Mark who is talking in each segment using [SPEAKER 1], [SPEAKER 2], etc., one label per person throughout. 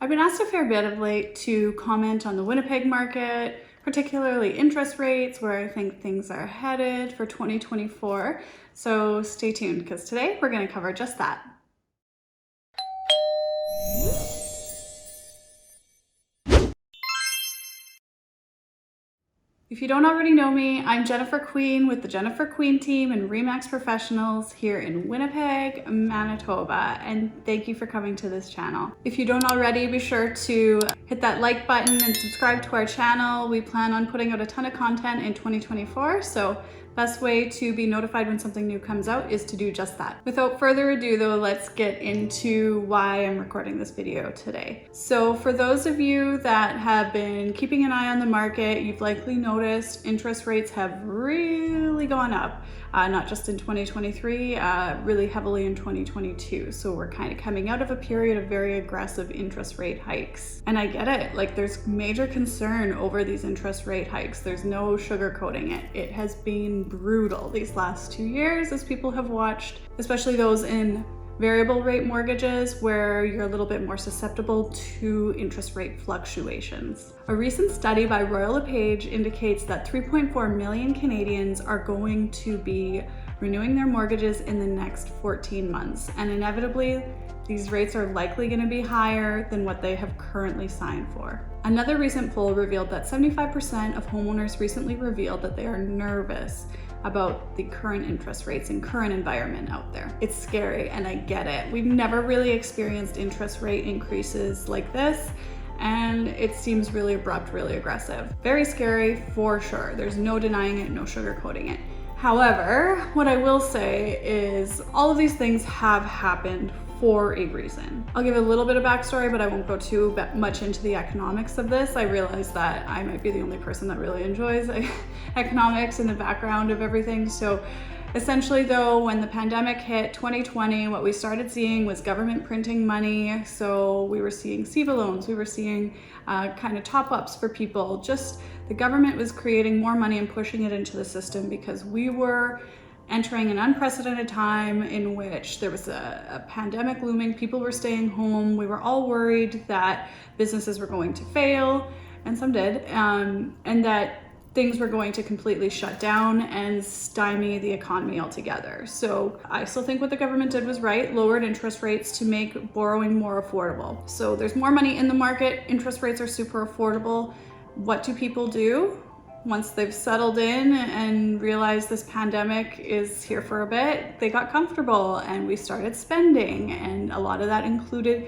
[SPEAKER 1] I've been asked a fair bit of late to comment on the Winnipeg market, particularly interest rates, where I think things are headed for 2024. So stay tuned because today we're going to cover just that. If you don't already know me, I'm Jennifer Queen with the Jennifer Queen team and RE/MAX Professionals here in Winnipeg, Manitoba, and thank you for coming to this channel. If you don't already, be sure to hit that like button and subscribe to our channel. We plan on putting out a ton of content in 2024, so best way to be notified when something new comes out is to do just that. Without further ado though, let's get into why I'm recording this video today. So for those of you that have been keeping an eye on the market, you've likely noticed interest rates have really gone up, not just in 2023, really heavily in 2022. So we're kind of coming out of a period of very aggressive interest rate hikes. And I get it, like there's major concern over these interest rate hikes. There's no sugarcoating it. It has been brutal these last 2 years as people have watched, especially those in variable rate mortgages where you're a little bit more susceptible to interest rate fluctuations. A recent study by Royal LePage indicates that 3.4 million Canadians are going to be renewing their mortgages in the next 14 months. And inevitably, these rates are likely going to be higher than what they have currently signed for. Another recent poll revealed that 75% of homeowners recently revealed that they are nervous about the current interest rates and current environment out there. It's scary and I get it. We've never really experienced interest rate increases like this, and it seems really abrupt, really aggressive. Very scary for sure. There's no denying it, no sugarcoating it. However, what I will say is all of these things have happened for a reason. I'll give a little bit of backstory, but I won't go too much into the economics of this. I realize that I might be the only person that really enjoys economics and the background of everything. So essentially though, when the pandemic hit 2020, what we started seeing was government printing money. So we were seeing SEVA loans, we were seeing kind of top ups for people. Just the government was creating more money and pushing it into the system because we were entering an unprecedented time in which there was a pandemic looming, people were staying home, we were all worried that businesses were going to fail, and some did, and that things were going to completely shut down and stymie the economy altogether. So I still think what the government did was right, lowered interest rates to make borrowing more affordable. So there's more money in the market, interest rates are super affordable. What do people do? Once they've settled in and realized this pandemic is here for a bit, they got comfortable and we started spending, and a lot of that included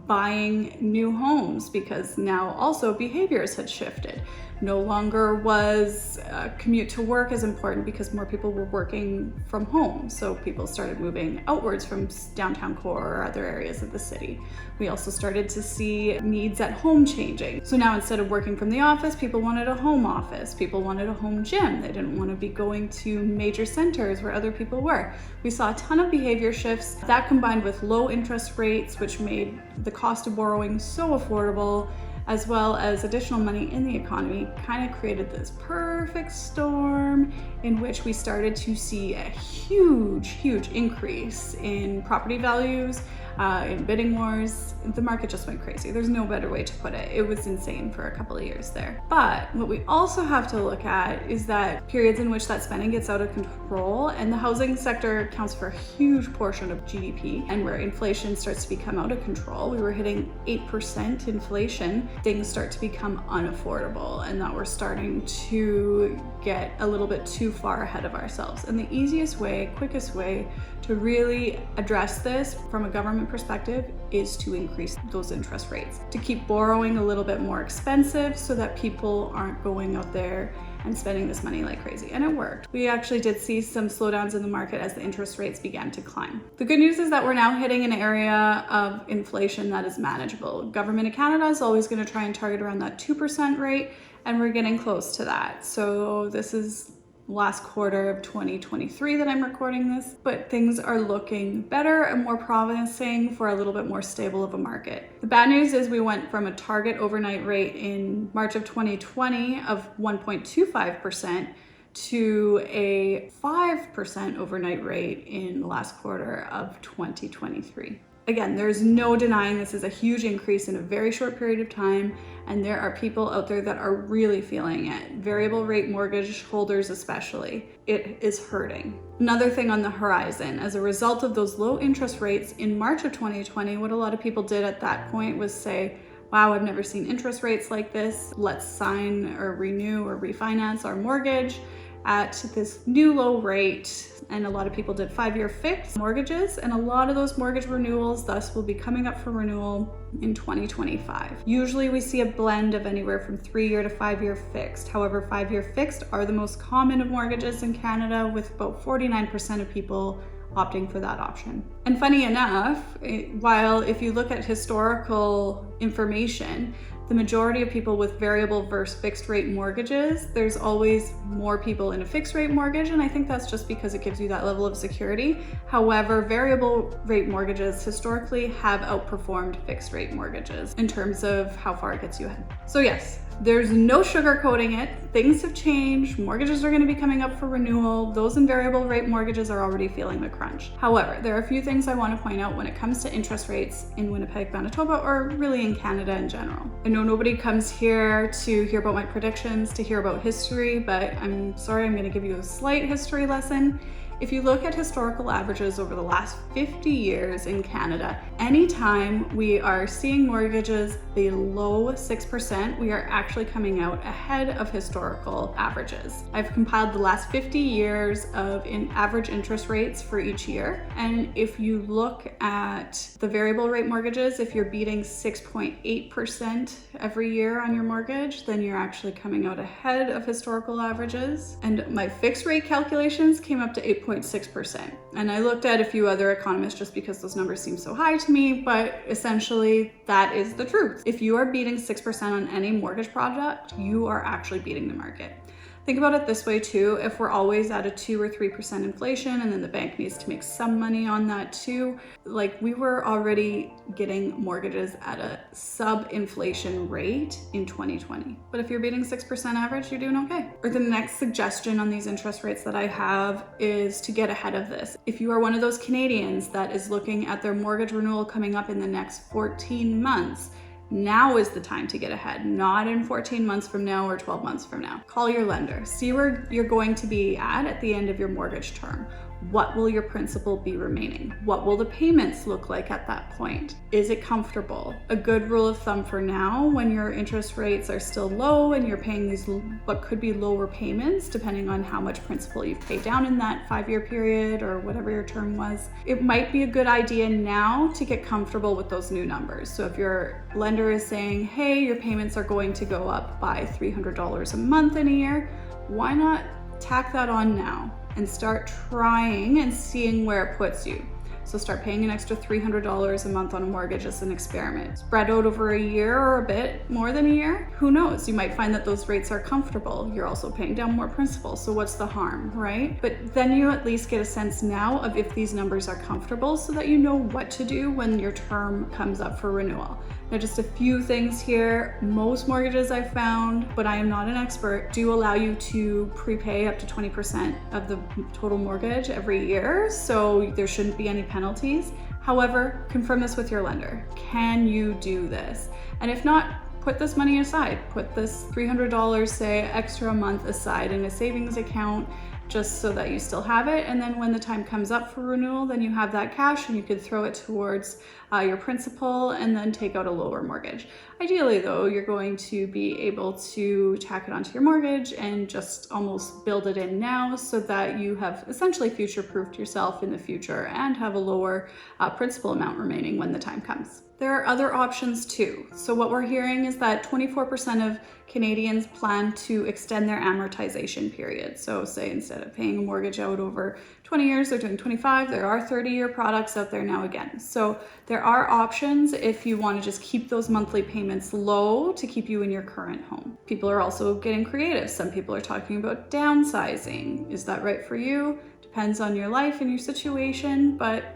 [SPEAKER 1] buying new homes because now also behaviors had shifted. No longer was commute to work as important because more people were working from home. So people started moving outwards from downtown core or other areas of the city. We also started to see needs at home changing. So now instead of working from the office, people wanted a home office. People wanted a home gym. They didn't want to be going to major centers where other people were. We saw a ton of behavior shifts. That combined with low interest rates, which made the cost of borrowing so affordable, as well as additional money in the economy, kind of created this perfect storm in which we started to see a huge increase in property values, in bidding wars. The market just went crazy. There's no better way to put it. It was insane for a couple of years there. But what we also have to look at is that periods in which that spending gets out of control, and the housing sector accounts for a huge portion of GDP, and where inflation starts to become out of control. We were hitting 8% inflation. Things start to become unaffordable, and that we're starting to get a little bit too far ahead of ourselves. And the easiest way, quickest way to really address this from a government perspective is to increase those interest rates, to keep borrowing a little bit more expensive so that people aren't going out there and spending this money like crazy. And it worked. We actually did see some slowdowns in the market as the interest rates began to climb. The good news is that we're now hitting an area of inflation that is manageable. Government of Canada is always going to try and target around that 2% rate, and we're getting close to that. So this is last quarter of 2023 that I'm recording this, but things are looking better and more promising for a little bit more stable of a market. The bad news is we went from a target overnight rate in March of 2020 of 1.25% to a 5% overnight rate in the last quarter of 2023. Again, there's no denying this is a huge increase in a very short period of time, and there are people out there that are really feeling it. Variable rate mortgage holders especially. It is hurting. Another thing on the horizon, as a result of those low interest rates in March of 2020, what a lot of people did at that point was say, wow, I've never seen interest rates like this. Let's sign or renew or refinance our mortgage at this new low rate. And a lot of people did 5-year fixed mortgages, and a lot of those mortgage renewals thus will be coming up for renewal in 2025. Usually we see a blend of anywhere from 3-year to 5-year fixed. However, 5-year fixed are the most common of mortgages in Canada, with about 49% of people opting for that option. And funny enough, while if you look at historical information, the majority of people with variable versus fixed rate mortgages, there's always more people in a fixed rate mortgage, and I think that's just because it gives you that level of security. However, variable rate mortgages historically have outperformed fixed rate mortgages in terms of how far it gets you ahead. So yes, there's no sugarcoating it. Things have changed. Mortgages are going to be coming up for renewal. Those in variable rate mortgages are already feeling the crunch. However, there are a few things I want to point out when it comes to interest rates in Winnipeg, Manitoba, or really in Canada in general. I know nobody comes here to hear about my predictions, to hear about history, but I'm sorry, I'm going to give you a slight history lesson. If you look at historical averages over the last 50 years in Canada, anytime we are seeing mortgages below 6%, we are actually coming out ahead of historical averages. I've compiled the last 50 years of average interest rates for each year. And if you look at the variable rate mortgages, if you're beating 6.8% every year on your mortgage, then you're actually coming out ahead of historical averages. And my fixed rate calculations came up to 8.6%. And I looked at a few other economists just because those numbers seem so high to me, but essentially that is the truth. If you are beating 6% on any mortgage product, you are actually beating the market. Think about it this way too, if we're always at a 2 or 3% inflation and then the bank needs to make some money on that too, like we were already getting mortgages at a sub-inflation rate in 2020. But if you're beating 6% average, you're doing okay. Or the next suggestion on these interest rates that I have is to get ahead of this. If you are one of those Canadians that is looking at their mortgage renewal coming up in the next 14 months, now is the time to get ahead, not in 14 months from now or 12 months from now. Call your lender, see where you're going to be at the end of your mortgage term. What will your principal be remaining? What will the payments look like at that point? Is it comfortable? A good rule of thumb for now, when your interest rates are still low and you're paying these what could be lower payments, depending on how much principal you've paid down in that 5-year period or whatever your term was, it might be a good idea now to get comfortable with those new numbers. So if your lender is saying, hey, your payments are going to go up by $300 a month in a year, why not tack that on now and start trying and seeing where it puts you? So start paying an extra $300 a month on a mortgage as an experiment. Spread out over a year or a bit more than a year. Who knows? You might find that those rates are comfortable. You're also paying down more principal. So what's the harm, right? But then you at least get a sense now of if these numbers are comfortable so that you know what to do when your term comes up for renewal. Now, just a few things here. Most mortgages I've found, but I am not an expert, do allow you to prepay up to 20% of the total mortgage every year. So there shouldn't be any penalties. However, confirm this with your lender. Can you do this? And if not, put this money aside. Put this $300, say, extra a month aside in a savings account, just so that you still have it. And then when the time comes up for renewal, then you have that cash and you could throw it towards your principal and then take out a lower mortgage. Ideally though, you're going to be able to tack it onto your mortgage and just almost build it in now so that you have essentially future-proofed yourself in the future and have a lower principal amount remaining when the time comes. There are other options too. So what we're hearing is that 24% of Canadians plan to extend their amortization period. So say instead of paying a mortgage out over 20 years, they're doing 25. There are 30-year products out there now again. So there are options if you want to just keep those monthly payments low to keep you in your current home. People are also getting creative. Some people are talking about downsizing. Is that right for you? Depends on your life and your situation, but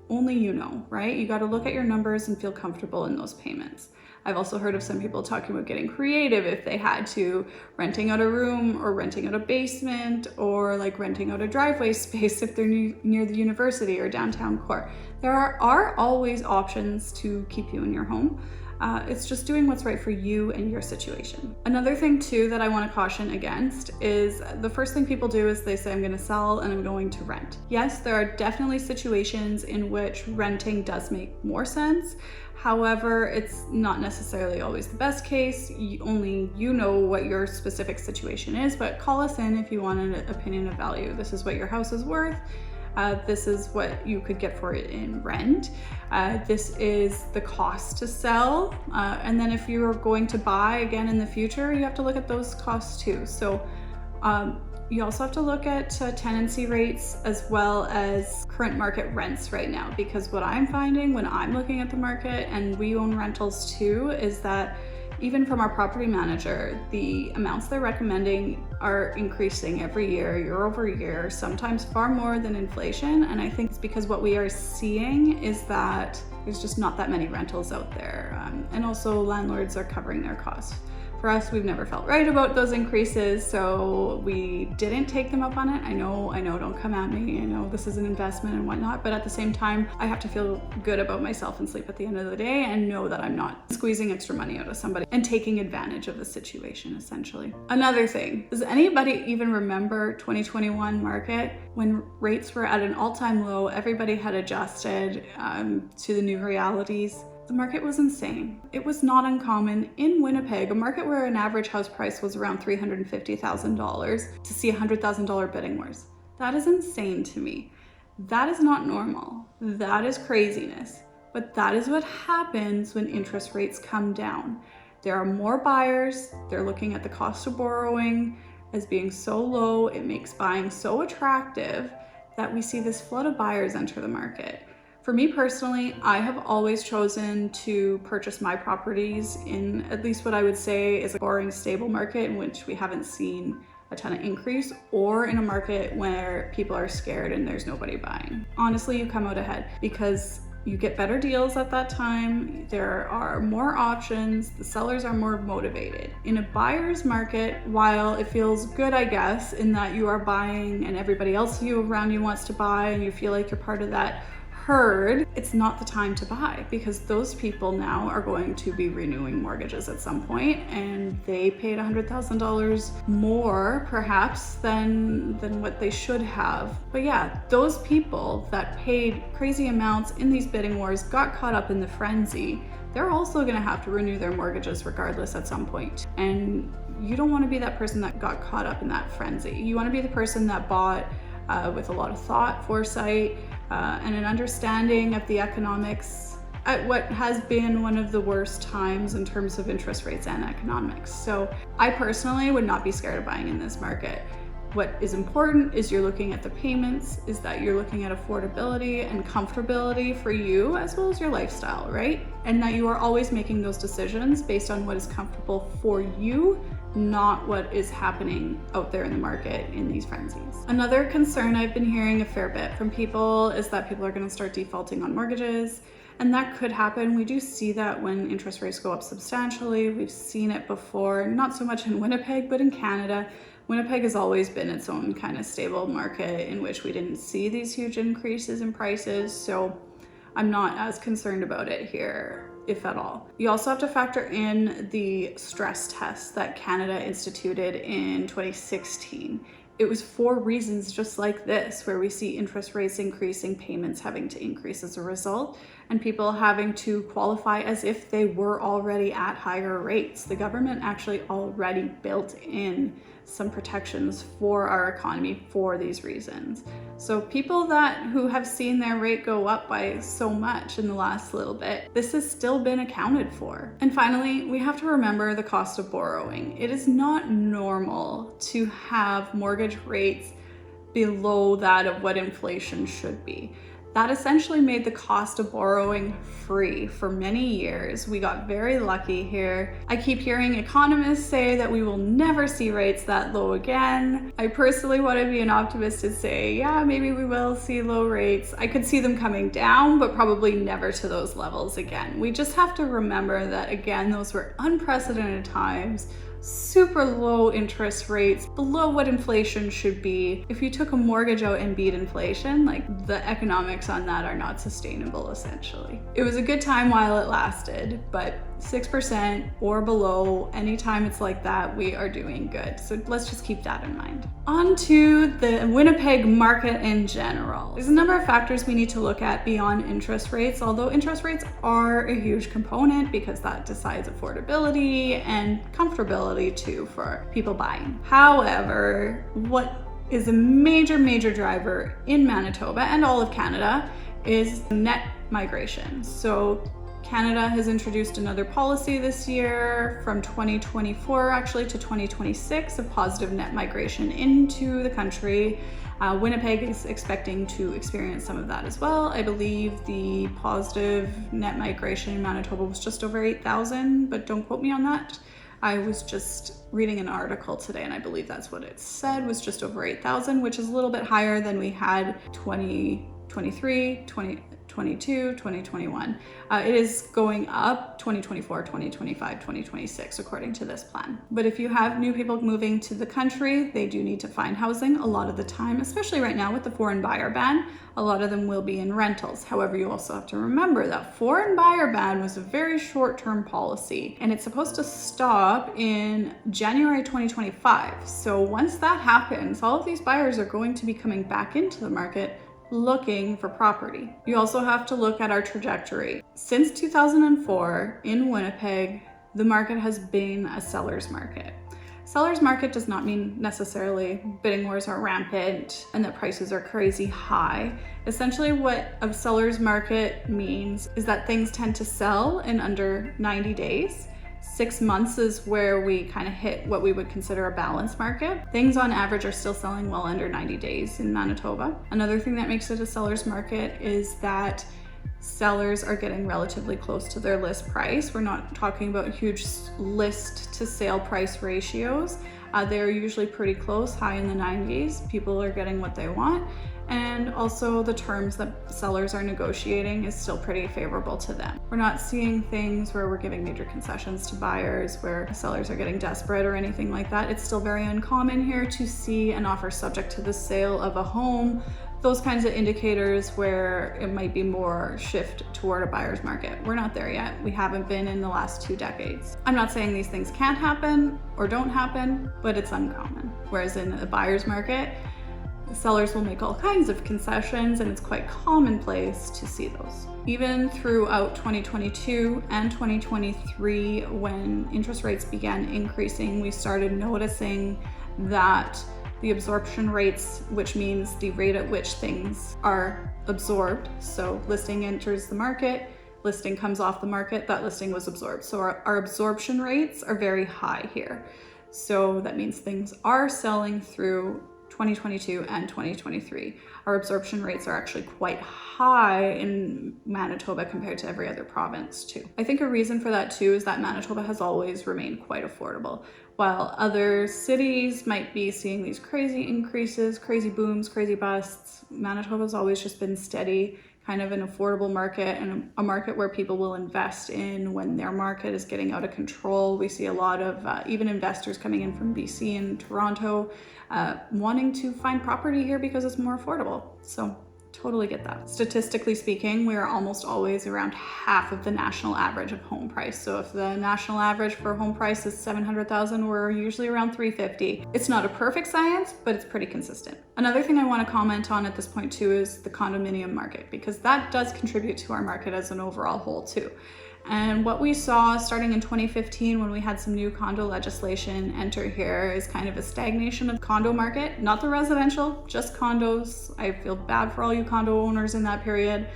[SPEAKER 1] only you know, right? You got to look at your numbers and feel comfortable in those payments. I've also heard of some people talking about getting creative if they had to, renting out a room or renting out a basement, or like renting out a driveway space if they're near the university or downtown core. There are always options to keep you in your home. It's just doing what's right for you and your situation. Another thing too that I want to caution against is the first thing people do is they say, I'm going to sell and I'm going to rent. Yes, there are definitely situations in which renting does make more sense. However, it's not necessarily always the best case. Only you know what your specific situation is, but call us in if you want an opinion of value. This is what your house is worth. This is what you could get for it in rent. This is the cost to sell. And then if you're going to buy again in the future, you have to look at those costs too. So you also have to look at tenancy rates as well as current market rents right now, because what I'm finding when I'm looking at the market, and we own rentals too, is that even from our property manager, the amounts they're recommending are increasing every year over year, sometimes far more than inflation. And I think it's because what we are seeing is that there's just not that many rentals out there. And also landlords are covering their costs. For us, we've never felt right about those increases, so we didn't take them up on it. I know, don't come at me. I know this is an investment and whatnot, but at the same time, I have to feel good about myself and sleep at the end of the day and know that I'm not squeezing extra money out of somebody and taking advantage of the situation, essentially. Another thing, does anybody even remember 2021 market when rates were at an all-time low? Everybody had adjusted to the new realities. The market was insane. It was not uncommon in Winnipeg, a market where an average house price was around $350,000, to see $100,000 bidding wars. That is insane to me. That is not normal. That is craziness. But that is what happens when interest rates come down. There are more buyers. They're looking at the cost of borrowing as being so low. It makes buying so attractive that we see this flood of buyers enter the market. For me personally, I have always chosen to purchase my properties in at least what I would say is a boring, stable market in which we haven't seen a ton of increase, or in a market where people are scared and there's nobody buying. Honestly, you come out ahead because you get better deals at that time. There are more options. The sellers are more motivated. In a buyer's market, while it feels good, I guess, in that you are buying and everybody else around you wants to buy and you feel like you're part of that herd, it's not the time to buy, because those people now are going to be renewing mortgages at some point, and they paid $100,000 more perhaps than what they should have. But yeah, those people that paid crazy amounts in these bidding wars got caught up in the frenzy. They're also going to have to renew their mortgages regardless at some point. And you don't want to be that person that got caught up in that frenzy. You want to be the person that bought with a lot of thought, foresight, and an understanding of the economics at what has been one of the worst times in terms of interest rates and economics. So I personally would not be scared of buying in this market. What is important is you're looking at the payments, is that you're looking at affordability and comfortability for you as well as your lifestyle, right? And that you are always making those decisions based on what is comfortable for you, not what is happening out there in the market in these frenzies. Another concern I've been hearing a fair bit from people is that people are going to start defaulting on mortgages, and that could happen. We do see that when interest rates go up substantially. We've seen it before, not so much in Winnipeg, but in Canada. Winnipeg has always been its own kind of stable market in which we didn't see these huge increases in prices, so I'm not as concerned about it here, if at all. You also have to factor in the stress test that Canada instituted in 2016. It was for reasons just like this, where we see interest rates increasing, payments having to increase as a result, and people having to qualify as if they were already at higher rates. The government actually already built in some protections for our economy for these reasons. So people who have seen their rate go up by so much in the last little bit, this has still been accounted for. And finally, we have to remember the cost of borrowing. It is not normal to have mortgage rates below that of what inflation should be. That essentially made the cost of borrowing free for many years. We got very lucky here. I keep hearing economists say that we will never see rates that low again. I personally want to be an optimist and say, yeah, maybe we will see low rates. I could see them coming down, but probably never to those levels again. We just have to remember that, again, those were unprecedented times. Super low interest rates, below what inflation should be. If you took a mortgage out and beat inflation, like, the economics on that are not sustainable, essentially. It was a good time while it lasted, but 6% or below, anytime it's like that, we are doing good. So let's just keep that in mind. On to the Winnipeg market in general. There's a number of factors we need to look at beyond interest rates, although interest rates are a huge component because that decides affordability and comfortability too for people buying. However, what is a major driver in Manitoba and all of Canada is net migration. So Canada has introduced another policy this year from 2024 actually to 2026 of positive net migration into the country. Winnipeg is expecting to experience some of that as well. I believe the positive net migration in Manitoba was just over 8,000, but don't quote me on that. I was just reading an article today and I believe that's what it said, was just over 8,000, which is a little bit higher than we had 2023, 2022, 2021. It is going up 2024, 2025, 2026, according to this plan. But if you have new people moving to the country, they do need to find housing a lot of the time, especially right now with the foreign buyer ban. A lot of them will be in rentals. However, you also have to remember that foreign buyer ban was a very short-term policy and it's supposed to stop in January 2025. So once that happens, all of these buyers are going to be coming back into the market looking for property. You also have to look at our trajectory. Since 2004 in Winnipeg, the market has been a seller's market. Seller's market does not mean necessarily bidding wars are rampant and that prices are crazy high. Essentially what a seller's market means is that things tend to sell in under 90 days. 6 months is where we kind of hit what we would consider a balanced market. Things on average are still selling well under 90 days in Manitoba. Another thing that makes it a seller's market is that sellers are getting relatively close to their list price. We're not talking about huge list to sale price ratios. They're usually pretty close, high in the 90s. People are getting what they want. And also the terms that sellers are negotiating is still pretty favorable to them. We're not seeing things where we're giving major concessions to buyers, where sellers are getting desperate or anything like that. It's still very uncommon here to see an offer subject to the sale of a home. Those kinds of indicators where it might be more shift toward a buyer's market. We're not there yet. We haven't been in the last 2 decades. I'm not saying these things can't happen or don't happen, but it's uncommon. Whereas in the buyer's market, sellers will make all kinds of concessions and it's quite commonplace to see those. Even throughout 2022 and 2023, when interest rates began increasing, we started noticing that the absorption rates, which means the rate at which things are absorbed. So listing enters the market, listing comes off the market, that listing was absorbed. So our absorption rates are very high here. So that means things are selling through 2022 and 2023. Our absorption rates are actually quite high in Manitoba compared to every other province too. I think a reason for that too is that Manitoba has always remained quite affordable. While other cities might be seeing these crazy increases, crazy booms, crazy busts, Manitoba's always just been steady, kind of an affordable market and a market where people will invest in when their market is getting out of control. We see a lot of even investors coming in from BC and Toronto wanting to find property here because it's more affordable. So totally get that. Statistically speaking, we are almost always around half of the national average of home price. So if the national average for home price is 700,000, we're usually around 350. It's not a perfect science, but it's pretty consistent. Another thing I want to comment on at this point too is the condominium market, because that does contribute to our market as an overall whole too. And what we saw starting in 2015 when we had some new condo legislation enter here is kind of a stagnation of condo market, not the residential, just condos. I feel bad for all you condo owners in that period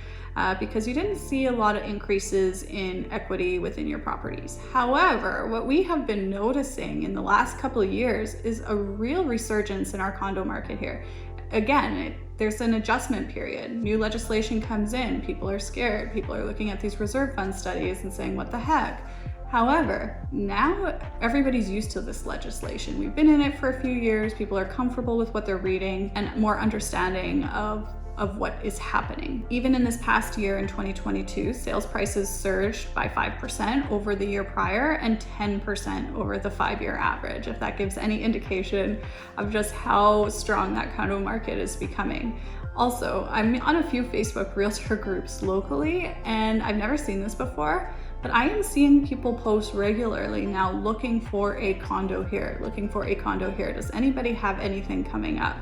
[SPEAKER 1] because you didn't see a lot of increases in equity within your properties. However, what we have been noticing in the last couple of years is a real resurgence in our condo market here. again, there's an adjustment period. New legislation comes in, people are scared, people are looking at these reserve fund studies and saying, what the heck? However, now everybody's used to this legislation. We've been in it for a few years, people are comfortable with what they're reading and more understanding of what is happening. Even in this past year in 2022, sales prices surged by 5% over the year prior and 10% over the 5-year average, if that gives any indication of just how strong that condo market is becoming. Also, I'm on a few Facebook realtor groups locally, and I've never seen this before, but I am seeing people post regularly now looking for a condo here, looking for a condo here. Does anybody have anything coming up?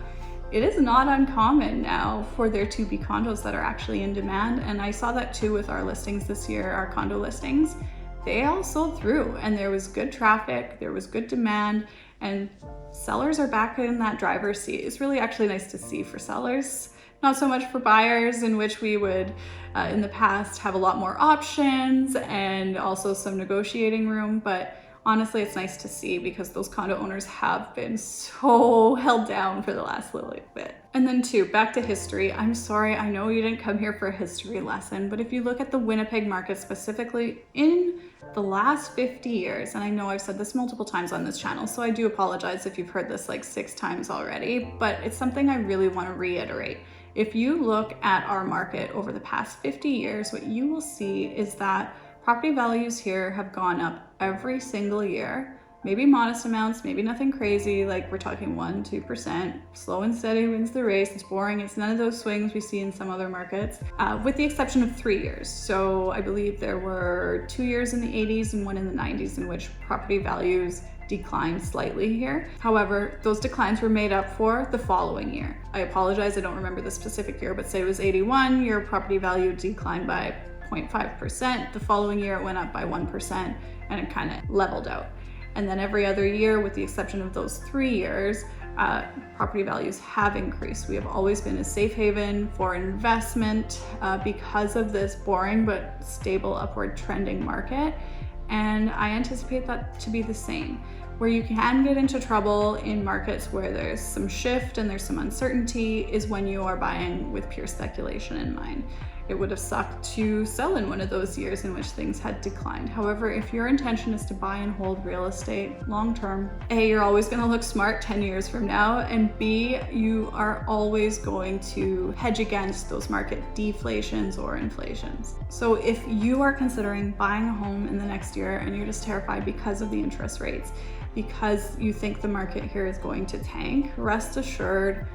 [SPEAKER 1] It is not uncommon now for there to be condos that are actually in demand. And I saw that too with our listings this year, our condo listings. They all sold through and there was good traffic, there was good demand, and sellers are back in that driver's seat. It's really actually nice to see for sellers. Not so much for buyers, in which we would, in the past, have a lot more options and also some negotiating room, but honestly, it's nice to see because those condo owners have been so held down for the last little bit. And then too, back to history. I'm sorry, I know you didn't come here for a history lesson, but if you look at the Winnipeg market specifically in the last 50 years, and I know I've said this multiple times on this channel, so I do apologize if you've heard this like 6 times already, but it's something I really want to reiterate. If you look at our market over the past 50 years, what you will see is that property values here have gone up every single year, maybe modest amounts, maybe nothing crazy, like we're talking 1-2%. Slow and steady wins the race. It's boring. It's none of those swings we see in some other markets, with the exception of 3 years. So I believe there were 2 years in the 80s and 1 in the 90s in which property values declined slightly here. However, those declines were made up for the following year. I apologize, I don't remember the specific year, but say it was 81, your property value declined by 0.5%. The following year it went up by 1% and it kind of leveled out. And then every other year, with the exception of those 3 years, property values have increased. We have always been a safe haven for investment because of this boring but stable upward trending market. And I anticipate that to be the same. Where you can get into trouble in markets where there's some shift and there's some uncertainty is when you are buying with pure speculation in mind. It would have sucked to sell in one of those years in which things had declined. However, if your intention is to buy and hold real estate long term, A, you're always going to look smart 10 years from now, and B, you are always going to hedge against those market deflations or inflations. So if you are considering buying a home in the next year and you're just terrified because of the interest rates, because you think the market here is going to tank, rest assured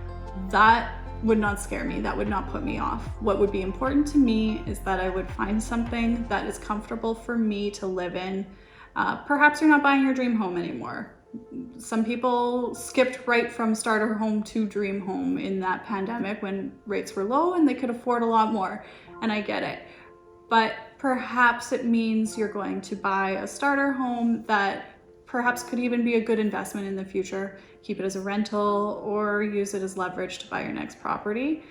[SPEAKER 1] that would not scare me. That would not put me off. What would be important to me is that I would find something that is comfortable for me to live in. Perhaps you're not buying your dream home anymore. Some people skipped right from starter home to dream home in that pandemic when rates were low and they could afford a lot more, and I get it. But perhaps it means you're going to buy a starter home that perhaps could even be a good investment in the future. Keep it as a rental or use it as leverage to buy your next property.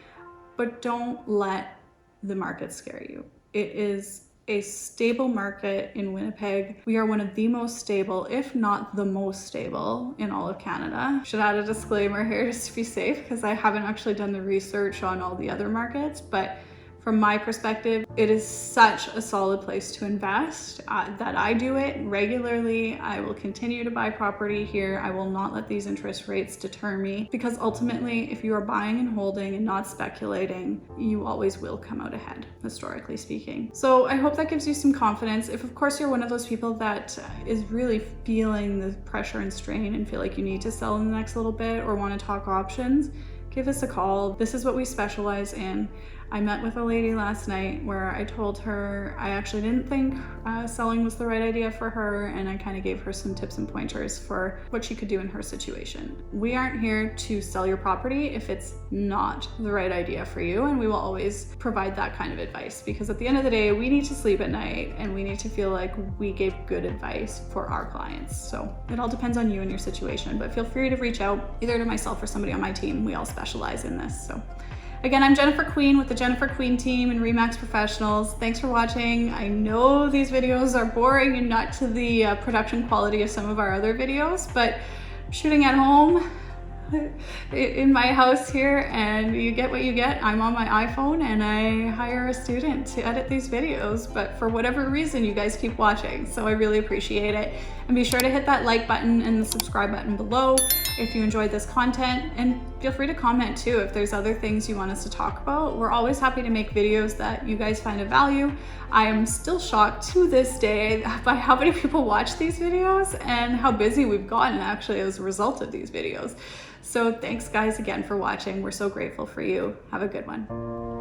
[SPEAKER 1] But don't let the market scare you. It is a stable market in Winnipeg. We are one of the most stable, if not the most stable, in all of Canada. Should add a disclaimer here just to be safe, because I haven't actually done the research on all the other markets, but from my perspective, it is such a solid place to invest that I do it regularly. I will continue to buy property here. I will not let these interest rates deter me, because ultimately, if you are buying and holding and not speculating, you always will come out ahead, historically speaking. So I hope that gives you some confidence. If of course you're one of those people that is really feeling the pressure and strain and feel like you need to sell in the next little bit or want to talk options, give us a call. This is what we specialize in. I met with a lady last night where I told her I actually didn't think selling was the right idea for her, and I kind of gave her some tips and pointers for what she could do in her situation. We aren't here to sell your property if it's not the right idea for you, and we will always provide that kind of advice, because at the end of the day, we need to sleep at night and we need to feel like we gave good advice for our clients. So it all depends on you and your situation, but feel free to reach out either to myself or somebody on my team. We all specialize in this. So again, I'm Jennifer Queen with the Jennifer Queen team and RE/MAX Professionals. Thanks for watching. I know these videos are boring and not to the production quality of some of our other videos, but shooting at home, in my house here, and you get what you get. I'm on my iPhone and I hire a student to edit these videos, but for whatever reason you guys keep watching, so I really appreciate it. And be sure to hit that like button and the subscribe button below if you enjoyed this content, and feel free to comment too if there's other things you want us to talk about. We're always happy to make videos that you guys find of value. I am still shocked to this day by how many people watch these videos and how busy we've gotten actually as a result of these videos. So thanks guys again for watching. We're so grateful for you. Have a good one.